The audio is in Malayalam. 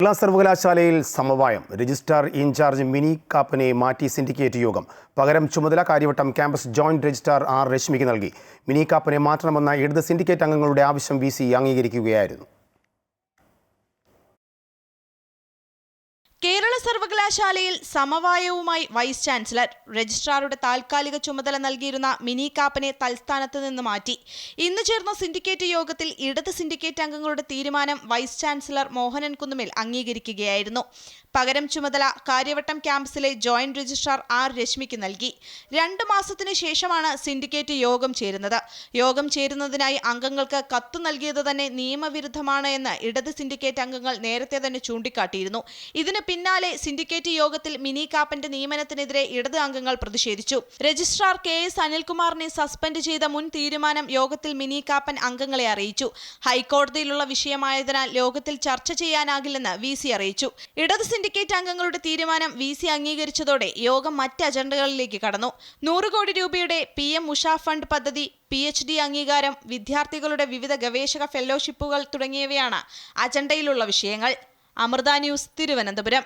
കേരള സർവകലാശാലയിൽ സമവായം. രജിസ്ട്രാർ ഇൻചാർജ് മിനി കാപ്പനെ മാറ്റി സിൻഡിക്കേറ്റ് യോഗം. പകരം ചുമതല Karyavattom campus joint registrar R രശ്മിക്ക് നൽകി. മിനി കാപ്പനെ മാറ്റണമെന്ന ഇടത് സിൻഡിക്കേറ്റ് അംഗങ്ങളുടെ ആവശ്യം VC അംഗീകരിക്കുകയായിരുന്നു. കേരള സർവകലാശാലയിൽ സമവായവുമായി വൈസ് ചാൻസലർ. രജിസ്ട്രാറുടെ താൽക്കാലിക ചുമതല നൽകിയിരുന്ന മിനി കാപ്പനെ തൽസ്ഥാനത്ത് നിന്ന് മാറ്റി. ഇന്ന് ചേർന്ന സിൻഡിക്കേറ്റ് യോഗത്തിൽ ഇടത് സിൻഡിക്കേറ്റ് അംഗങ്ങളുടെ തീരുമാനം വൈസ് ചാൻസലർ മോഹനൻ കുന്നുമേൽ അംഗീകരിക്കുകയായിരുന്നു. പകരം ചുമതല കാര്യവട്ടം ക്യാമ്പസിലെ ജോയിന്റ് രജിസ്ട്രാർ ആർ രശ്മിക്ക് നൽകി. 2 മാസത്തിനു ശേഷമാണ് സിൻഡിക്കേറ്റ് യോഗം ചേരുന്നത്. യോഗം ചേരുന്നതിനായി അംഗങ്ങൾക്ക് കത്ത് നൽകിയത് തന്നെ നിയമവിരുദ്ധമാണ് എന്ന് ഇടത് സിൻഡിക്കേറ്റ് അംഗങ്ങൾ നേരത്തെ തന്നെ ചൂണ്ടിക്കാട്ടിയിരുന്നു. ഇതിന് പിന്നാലെ സിൻഡിക്കേറ്റ് യോഗത്തിൽ മിനി കാപ്പന്റെ നിയമനത്തിനെതിരെ ഇടത് അംഗങ്ങൾ പ്രതിഷേധിച്ചു. രജിസ്ട്രാർ KS അനിൽകുമാറിനെ സസ്പെൻഡ് ചെയ്ത മുൻ തീരുമാനം യോഗത്തിൽ മിനി കാപ്പൻ അംഗങ്ങളെ അറിയിച്ചു. ഹൈക്കോടതിയിലുള്ള വിഷയമായതിനാൽ യോഗത്തിൽ ചർച്ച ചെയ്യാനാകില്ലെന്ന് VC അറിയിച്ചു. ഇടത് സിൻഡിക്കേറ്റ് അംഗങ്ങളുടെ തീരുമാനം VC അംഗീകരിച്ചതോടെ യോഗം മറ്റ് അജണ്ടകളിലേക്ക് കടന്നു. 100 കോടി രൂപയുടെ PM ഉഷ ഫണ്ട് പദ്ധതി, PhD അംഗീകാരം, വിദ്യാർത്ഥികളുടെ വിവിധ ഗവേഷക ഫെലോഷിപ്പുകൾ തുടങ്ങിയവയാണ് അജണ്ടയിലുള്ള വിഷയങ്ങൾ. അമൃത ന്യൂസ്, തിരുവനന്തപുരം.